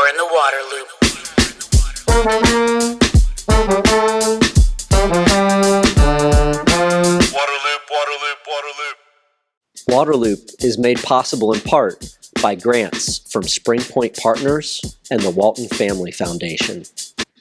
You're in the water loop. Waterloop is made possible in part by grants from Spring Point Partners and the Walton Family Foundation.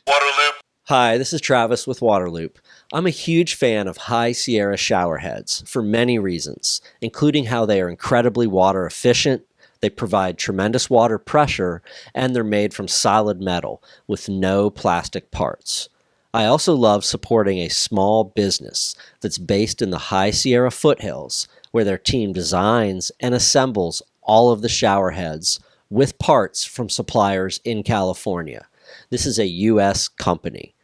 Waterloop. Hi, this is Travis with Waterloop. I'm a huge fan of High Sierra showerheads for many reasons, including how they are incredibly water efficient, they provide tremendous water pressure, and they're made from solid metal with no plastic parts. I also love supporting a small business that's based in the High Sierra foothills, where their team designs and assembles all of the showerheads with parts from suppliers in California. This is a U.S. company.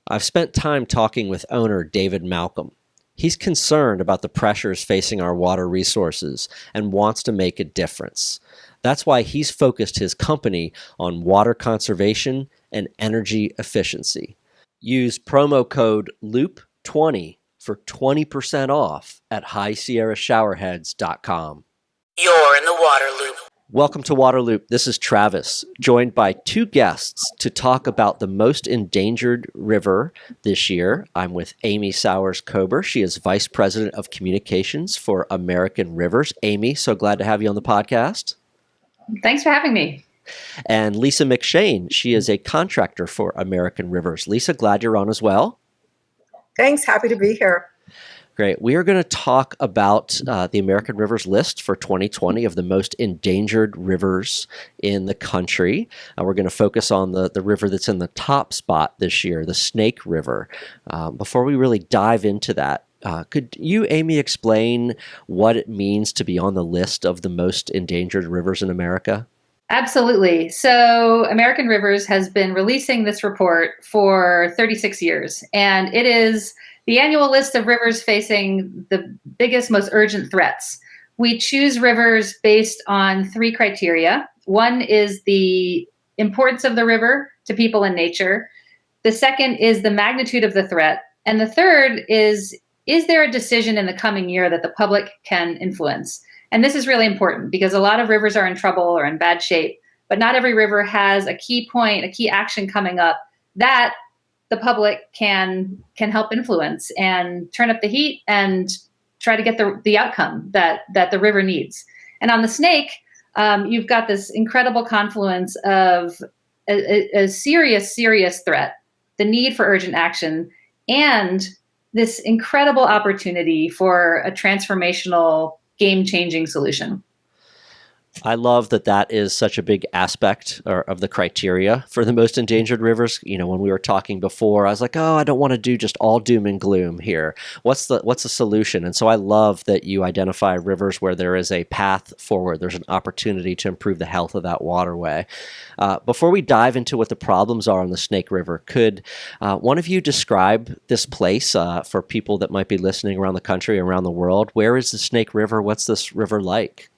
I've spent time talking with owner David Malcolm. He's concerned about the pressures facing our water resources and wants to make a difference. That's why he's focused his company on water conservation and energy efficiency. Use promo code LOOP20 for 20% off at highsierrashowerheads.com. You're in the water loop. Welcome to Waterloop. This is Travis, joined by two guests to talk about the most endangered river this year. I'm with Amy Souers Kober. She is Vice President of Communications for American Rivers. Amy, so glad to have you on the podcast. Thanks for having me. And Lisa McClane. She is a contractor for American Rivers. Lisa, glad you're on as well. Thanks. Happy to be here. Great. We are going to talk about the American Rivers list for 2020 of the most endangered rivers in the country. We're going to focus on the river that's in the top spot this year, the Snake River. Before we really dive into that, could you, Amy, explain what it means to be on the list of the most endangered rivers in America? Absolutely. So American Rivers has been releasing this report for 36 years, and it is the annual list of rivers facing the biggest, most urgent threats. We choose rivers based on three criteria. One is the importance of the river to people and nature. The second is the magnitude of the threat. And the third is there a decision in the coming year that the public can influence? And this is really important because a lot of rivers are in trouble or in bad shape, but not every river has a key point, a key action coming up that the public can help influence and turn up the heat and try to get the outcome that the river needs. And on the Snake, you've got this incredible confluence of a serious threat, the need for urgent action, and this incredible opportunity for a transformational, game-changing solution. I love that is such a big aspect of the criteria for the most endangered rivers. You know, when we were talking before, I was like, oh, I don't want to do just all doom and gloom here. What's the solution? And so I love that you identify rivers where there is a path forward. There's an opportunity to improve the health of that waterway. Before we dive into what the problems are on the Snake River, could one of you describe this place for people that might be listening around the country, around the world? Where is the Snake River? What's this river like?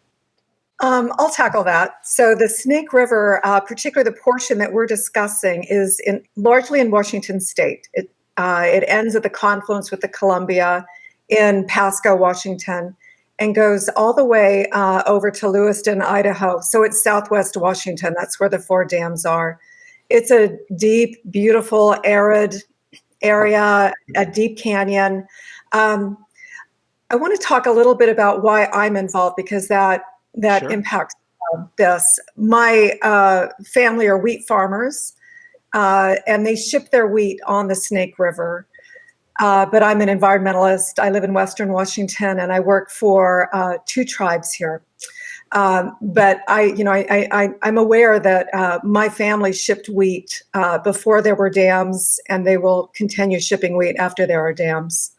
I'll tackle that. So the Snake River, particularly the portion that we're discussing, is largely in Washington State. It ends at the confluence with the Columbia in Pasco, Washington, and goes all the way over to Lewiston, Idaho. So it's southwest Washington. That's where the 4 dams are. It's a deep, beautiful, arid area, a deep canyon. I want to talk a little bit about why I'm involved, because that Sure. impacts this. My family are wheat farmers, and they ship their wheat on the Snake River. But I'm an environmentalist. I live in Western Washington, and I work for 2 tribes here. But I'm aware that my family shipped wheat before there were dams, and they will continue shipping wheat after there are dams.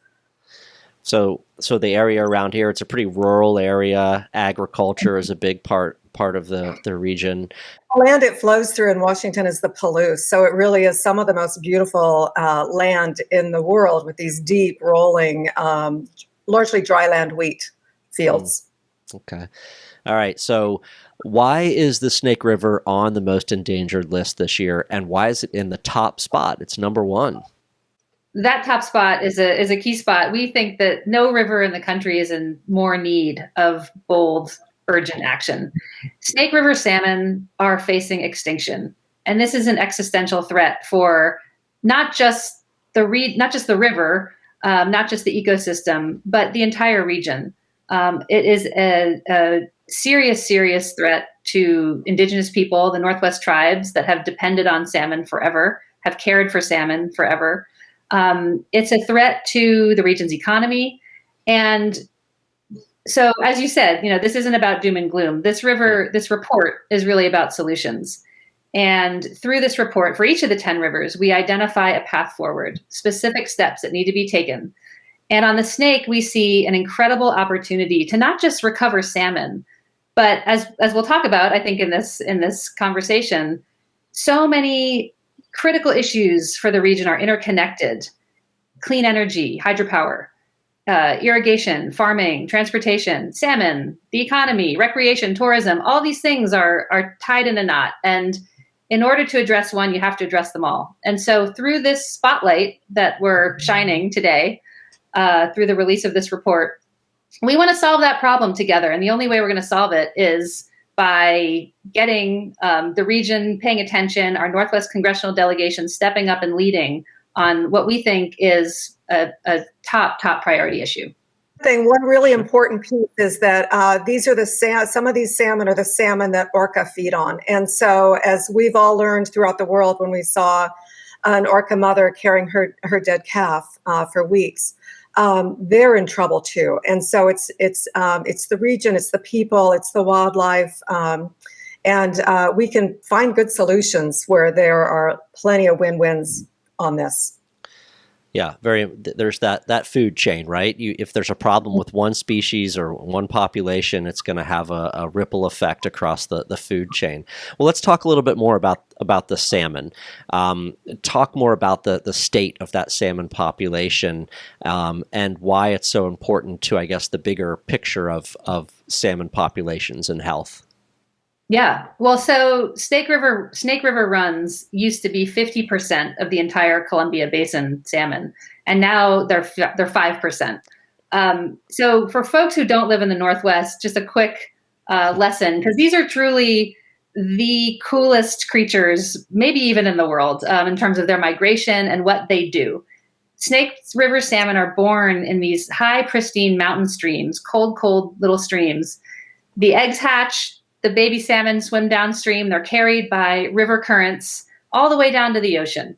So the area around here, it's a pretty rural area. Agriculture is a big part of the region. The land it flows through in Washington is the Palouse. So it really is some of the most beautiful land in the world, with these deep, rolling, largely dryland wheat fields. Okay. All right. So why is the Snake River on the most endangered list this year, and why is it in the top spot? It's number 1. That top spot is a key spot. We think that no river in the country is in more need of bold, urgent action. Snake River salmon are facing extinction. And this is an existential threat for not just the river, not just the ecosystem, but the entire region. It is a serious, serious threat to indigenous people, the Northwest tribes that have depended on salmon forever, have cared for salmon forever. It's a threat to the region's economy. And so, as you said, this isn't about doom and gloom. This report is really about solutions. And through this report, for each of the 10 rivers, we identify a path forward, specific steps that need to be taken. And on the Snake, we see an incredible opportunity to not just recover salmon, but as we'll talk about, I think in this conversation, so many critical issues for the region are interconnected: clean energy, hydropower, irrigation, farming, transportation, salmon, the economy, recreation, tourism. All these things are tied in a knot. And in order to address one, you have to address them all. And so through this spotlight that we're shining today, through the release of this report, we want to solve that problem together. And the only way we're going to solve it is by getting the region paying attention, our Northwest congressional delegation stepping up and leading on what we think is a top priority issue. One really important piece is that these are some of these salmon are the salmon that orca feed on. And so, as we've all learned throughout the world, when we saw an orca mother carrying her dead calf for weeks, they're in trouble too. And so it's the region, it's the people, it's the wildlife, and we can find good solutions where there are plenty of win-wins on this. Yeah, there's that food chain, right? If there's a problem with one species or one population, it's going to have a ripple effect across the food chain. Well, let's talk a little bit more about the salmon. Talk more about the state of that salmon population and why it's so important to, I guess, the bigger picture of salmon populations and health. Yeah. Well, so Snake River runs used to be 50% of the entire Columbia Basin salmon, and now they're 5%. So for folks who don't live in the Northwest, just a quick lesson, because these are truly the coolest creatures, maybe even in the world, in terms of their migration and what they do. Snake River salmon are born in these high, pristine mountain streams, cold little streams. The eggs hatch. The baby salmon swim downstream. They're carried by river currents all the way down to the ocean.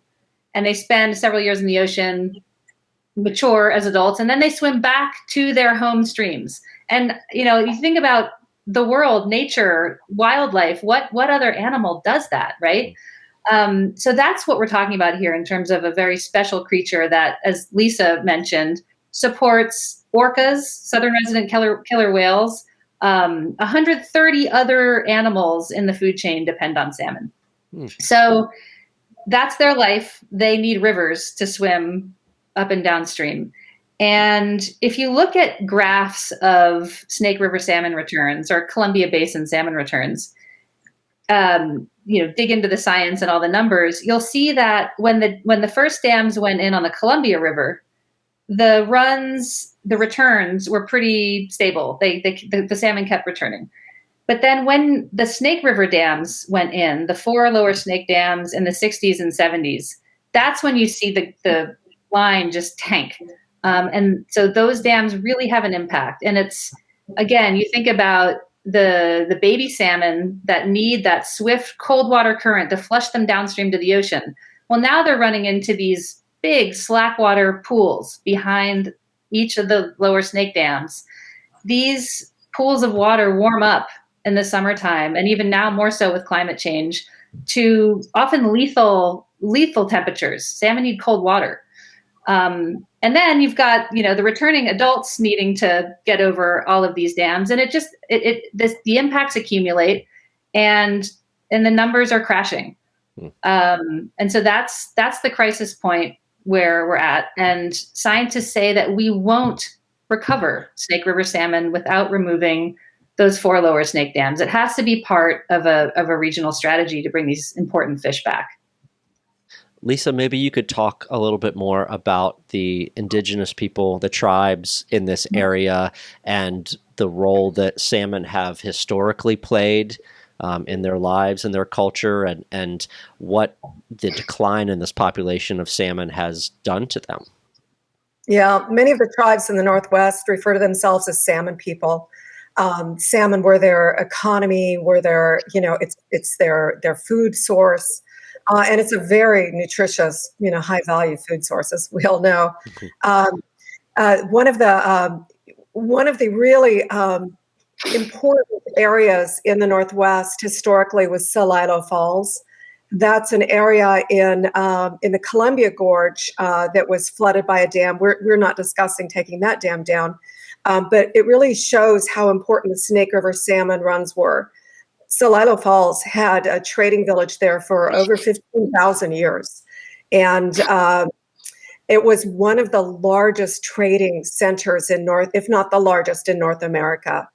And they spend several years in the ocean, mature as adults, and then they swim back to their home streams. And, you think about the world, nature, wildlife, what other animal does that, right? So that's what we're talking about here in terms of a very special creature that, as Lisa mentioned, supports orcas, southern resident killer whales. 130 other animals in the food chain depend on salmon. So that's their life. They need rivers to swim up and downstream. And if you look at graphs of Snake River salmon returns or Columbia Basin salmon returns, dig into the science and all the numbers, you'll see that when the first dams went in on the Columbia River, the returns were pretty stable. The salmon kept returning. But then when the Snake River dams went in, the 4 lower Snake dams in the 60s and 70s, that's when you see the line just tank. And so those dams really have an impact. And it's, again, you think about the baby salmon that need that swift cold water current to flush them downstream to the ocean. Well, now they're running into these big slackwater pools behind each of the lower Snake dams. These pools of water warm up in the summertime, and even now more so with climate change, to often lethal temperatures. Salmon need cold water. And then you've got, the returning adults needing to get over all of these dams, and the impacts accumulate, and the numbers are crashing. And so that's the crisis point where we're at. And scientists say that we won't recover Snake River salmon without removing those 4 lower Snake dams. It has to be part of a regional strategy to bring these important fish back. Lisa, maybe you could talk a little bit more about the indigenous people, the tribes in this area, and the role that salmon have historically played in their lives and their culture, and what the decline in this population of salmon has done to them. Yeah, many of the tribes in the Northwest refer to themselves as salmon people. Salmon were their economy, were their, it's their food source. And it's a very nutritious, high value food source, as we all know. Um, one of the really important areas in the Northwest historically was Celilo Falls. That's an area in the Columbia Gorge that was flooded by a dam. We're not discussing taking that dam down, but it really shows how important the Snake River salmon runs were. Celilo Falls had a trading village there for over 15,000 years. And it was one of the largest trading centers if not the largest in North America.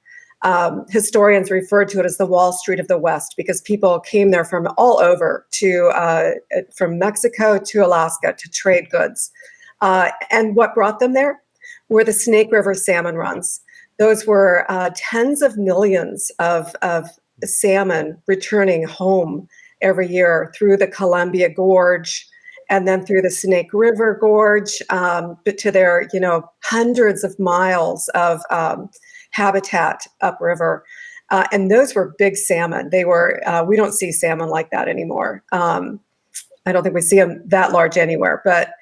Historians referred to it as the Wall Street of the West because people came there from all over from Mexico to Alaska to trade goods. And what brought them there were the Snake River salmon runs. Those were tens of millions of salmon returning home every year through the Columbia Gorge and then through the Snake River Gorge, but to their, hundreds of miles of habitat upriver. And those were big salmon. They were, we don't see salmon like that anymore. I don't think we see them that large anywhere, but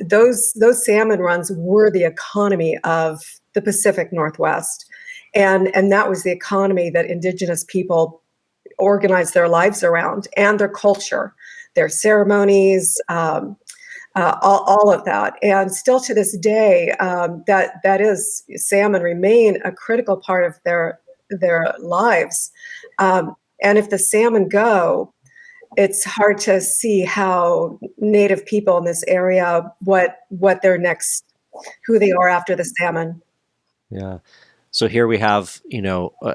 those salmon runs were the economy of the Pacific Northwest. And that was the economy that Indigenous people organized their lives around, and their culture, their ceremonies, all of that. And still to this day, salmon remain a critical part of their lives. And if the salmon go, it's hard to see how Native people in this area, what their next, who they are after the salmon. Yeah. So here we have,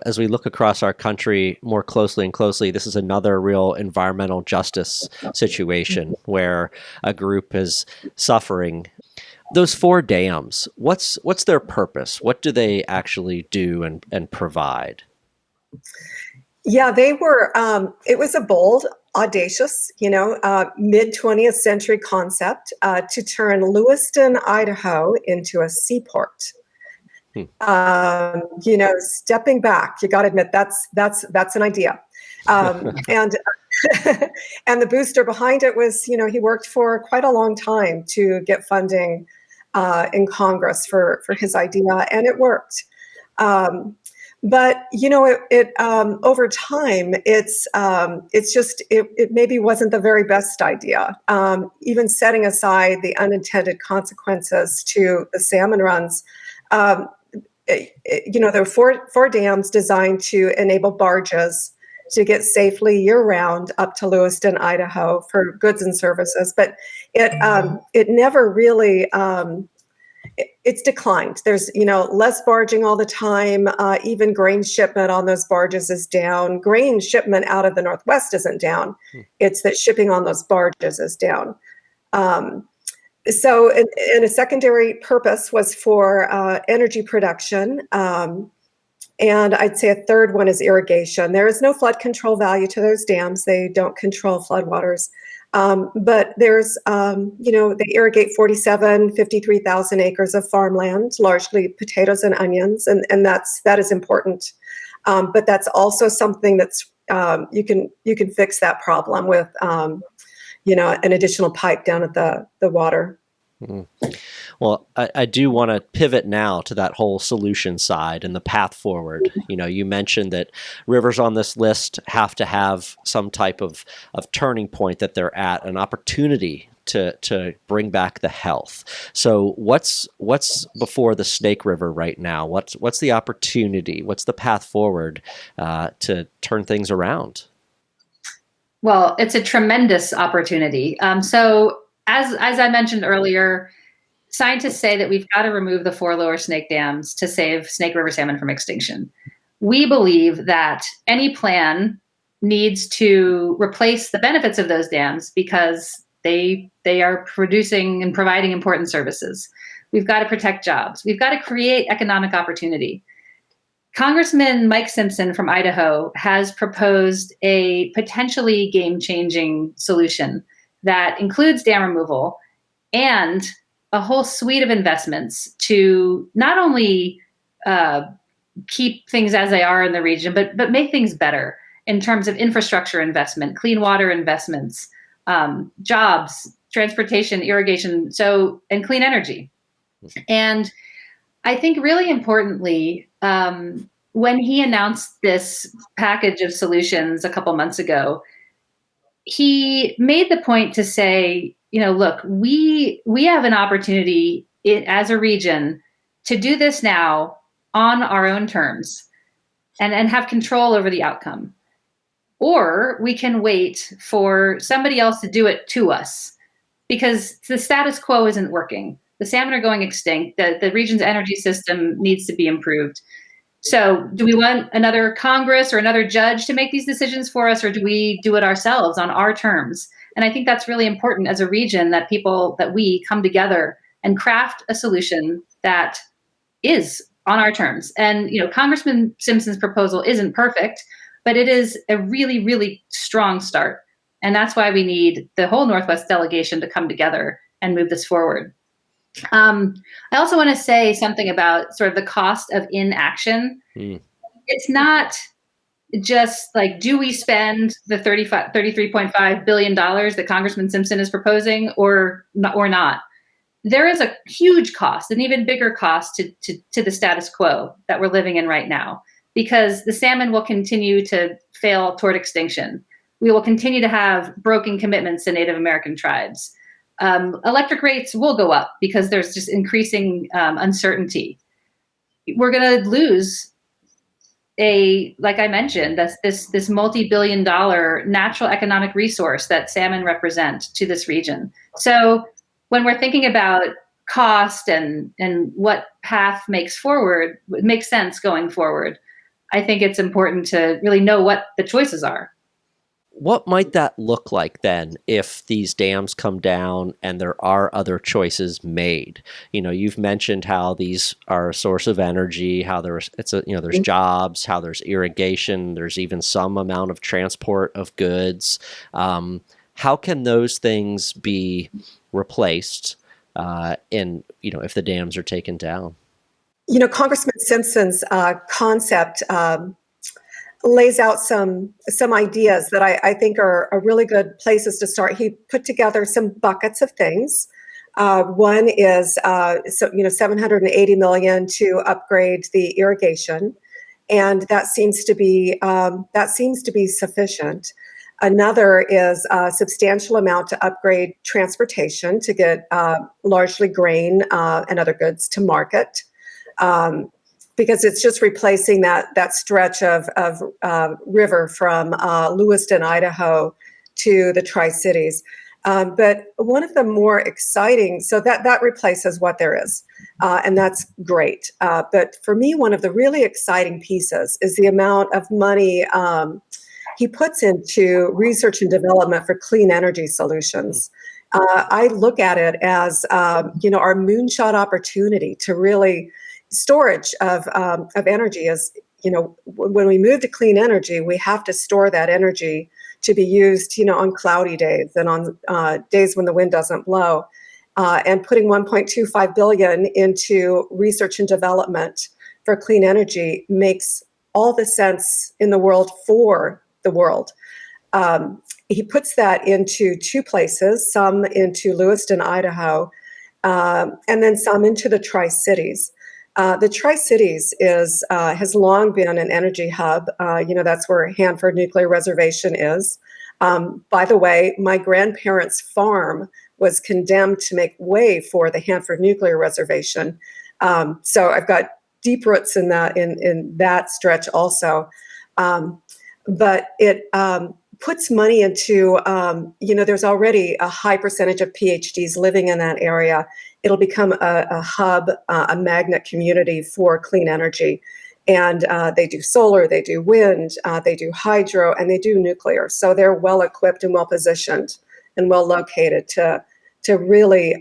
as we look across our country more closely and closely, this is another real environmental justice situation where a group is suffering. Those 4 dams, what's their purpose? What do they actually do and provide? Yeah, they were, it was a bold, audacious, mid-20th century concept to turn Lewiston, Idaho into a seaport. Stepping back, you got to admit that's an idea. And and the booster behind it was, he worked for quite a long time to get funding in Congress for his idea, and it worked. But over time, it maybe wasn't the very best idea. Even setting aside the unintended consequences to the salmon runs. There were four dams designed to enable barges to get safely year-round up to Lewiston, Idaho for goods and services, but it never really it's declined. There's less barging all the time. Even grain shipment on those barges is down. Grain shipment out of the Northwest isn't down. It's that shipping on those barges is down. So, and a secondary purpose was for energy production. And I'd say a third one is irrigation. There is no flood control value to those dams. They don't control floodwaters. But there's, they irrigate 53,000 acres of farmland, largely potatoes and onions. And that is important. But that's also something that's, you can fix that problem with, an additional pipe down at the water. Mm-hmm. Well, I do want to pivot now to that whole solution side and the path forward. You mentioned that rivers on this list have to have some type of turning point that they're at, an opportunity to bring back the health. So what's before the Snake River right now? What's the opportunity? What's the path forward to turn things around? Well, it's a tremendous opportunity. So as I mentioned earlier, scientists say that we've got to remove the 4 lower snake dams to save Snake River salmon from extinction. We believe that any plan needs to replace the benefits of those dams because they are producing and providing important services. We've got to protect jobs. We've got to create economic opportunity. Congressman Mike Simpson from Idaho has proposed a potentially game-changing solution that includes dam removal and a whole suite of investments to not only keep things as they are in the region, but make things better in terms of infrastructure investment, clean water investments, jobs, transportation, irrigation, and clean energy. And I think really importantly, when he announced this package of solutions a couple months ago, he made the point to say, look, we have an opportunity as a region to do this now on our own terms and have control over the outcome. Or we can wait for somebody else to do it to us because the status quo isn't working. The salmon are going extinct. The region's energy system needs to be improved. So do we want another Congress or another judge to make these decisions for us, or do we do it ourselves on our terms? And I think that's really important as a region that we come together and craft a solution that is on our terms. And, Congressman Simpson's proposal isn't perfect, but it is a really, really strong start. And that's why we need the whole Northwest delegation to come together and move this forward. I also want to say something about sort of the cost of inaction. It's not just like, do we spend the $33.5 billion that Congressman Simpson is proposing or not? There is a huge cost, an even bigger cost to the status quo that we're living in right now, because the salmon will continue to fail toward extinction. We will continue to have broken commitments to Native American tribes. Electric rates will go up because there's just increasing uncertainty. We're going to lose like I mentioned, this multi-billion-dollar natural economic resource that salmon represent to this region. So when we're thinking about cost and what path makes sense going forward, I think it's important to really know what the choices are. What might that look like then if these dams come down and there are other choices made? You've mentioned how these are a source of energy, how there's jobs, how there's irrigation, there's even some amount of transport of goods. How can those things be replaced if the dams are taken down? Congressman Simpson's concept lays out some ideas that I think are really good places to start. He put together some buckets of things. One is $780 million to upgrade the irrigation, and that seems to be sufficient. Another is a substantial amount to upgrade transportation to get largely grain and other goods to market. Because it's just replacing that stretch of river from Lewiston, Idaho, to the Tri-Cities. But one of the more exciting, so that replaces what there is, and that's great. But for me, one of the really exciting pieces is the amount of money he puts into research and development for clean energy solutions. I look at it as our moonshot opportunity to really storage of energy is, when we move to clean energy, we have to store that energy to be used, on cloudy days and on days when the wind doesn't blow. And putting $1.25 billion into research and development for clean energy makes all the sense in the world for the world. He puts that into two places, some into Lewiston, Idaho, and then some into the Tri-Cities. The Tri-Cities has long been an energy hub. That's where Hanford Nuclear Reservation is. By the way, my grandparents' farm was condemned to make way for the Hanford Nuclear Reservation. So I've got deep roots in that stretch also. But it puts money into, there's already a high percentage of PhDs living in that area. It'll become a hub, a magnet community for clean energy. And they do solar, they do wind, they do hydro, and they do nuclear. So they're well equipped and well positioned and well located to really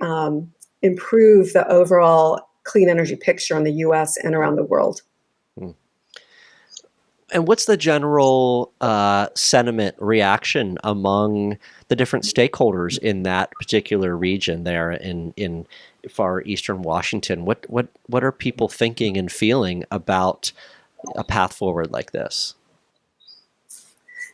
improve the overall clean energy picture in the U.S. and around the world. And what's the general sentiment reaction among the different stakeholders in that particular region there in far eastern Washington? What are people thinking and feeling about a path forward like this?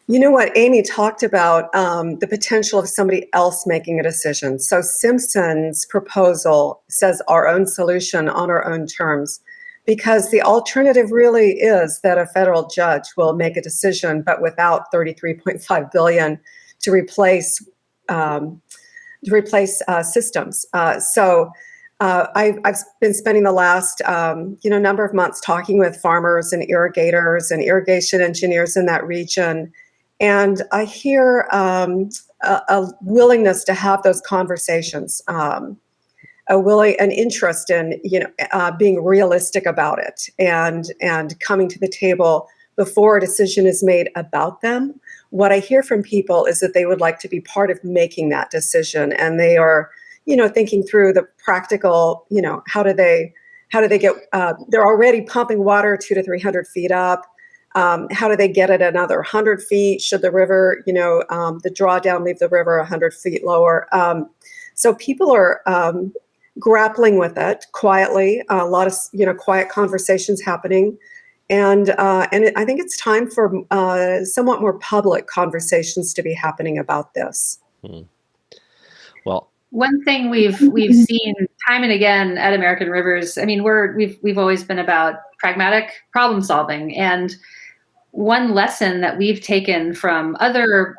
You know what, Amy talked about the potential of somebody else making a decision. So Simpson's proposal says our own solution on our own terms, because the alternative really is that a federal judge will make a decision, but without $33.5 billion to replace systems. I've been spending the last number of months talking with farmers and irrigators and irrigation engineers in that region. And I hear a willingness to have those conversations, an interest in being realistic about it and coming to the table before a decision is made about them. What I hear from people is that they would like to be part of making that decision, and they are thinking through the practical. How do they get? They're already pumping water 200 to 300 feet up. How do they get it another 100 feet? Should the river, the drawdown leave the river 100 feet lower? So people are grappling with it quietly. A lot of quiet conversations happening, and I think it's time for somewhat more public conversations to be happening about this. Well, one thing we've seen time and again at American Rivers. I mean, we've always been about pragmatic problem solving, and one lesson that we've taken from other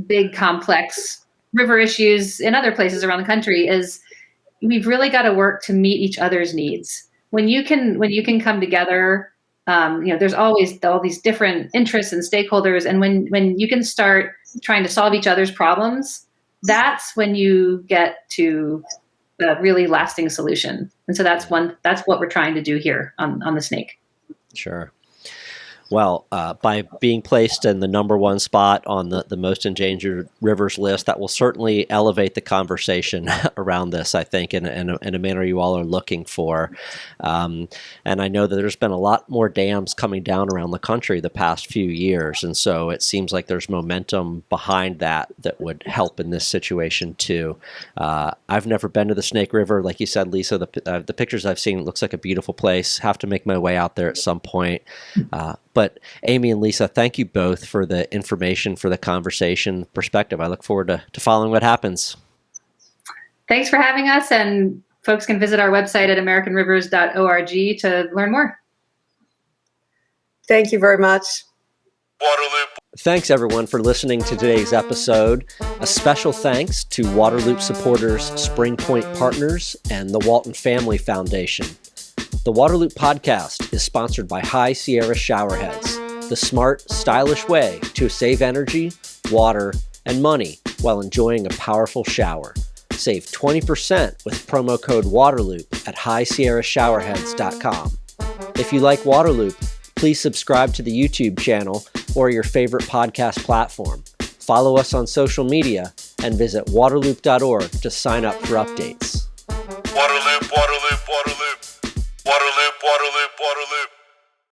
big complex river issues in other places around the country is we've really got to work to meet each other's needs. When you can come together, there's always all these different interests and stakeholders, and when you can start trying to solve each other's problems, that's when you get to the really lasting solution. And so that's what we're trying to do here on the Snake. Sure. Well, by being placed in the #1 spot on the most endangered rivers list, that will certainly elevate the conversation around this, I think, in a manner you all are looking for. And I know that there's been a lot more dams coming down around the country the past few years, and so it seems like there's momentum behind that would help in this situation too. I've never been to the Snake River. Like you said, Lisa, the pictures I've seen, it looks like a beautiful place. Have to make my way out there at some point. But Amy and Lisa, thank you both for the information, for the conversation perspective. I look forward to following what happens. Thanks for having us, and folks can visit our website at americanrivers.org to learn more. Thank you very much. Waterloop. Thanks, everyone, for listening to today's episode. A special thanks to Waterloop supporters Spring Point Partners and the Walton Family Foundation. The Waterloop podcast is sponsored by High Sierra Showerheads, the smart, stylish way to save energy, water, and money while enjoying a powerful shower. Save 20% with promo code WATERLOOP at highsierrashowerheads.com. If you like Waterloop, please subscribe to the YouTube channel or your favorite podcast platform. Follow us on social media and visit waterloop.org to sign up for updates. Waterloop, Waterloop, Waterloop. Waterloop, Waterloop, Waterloop.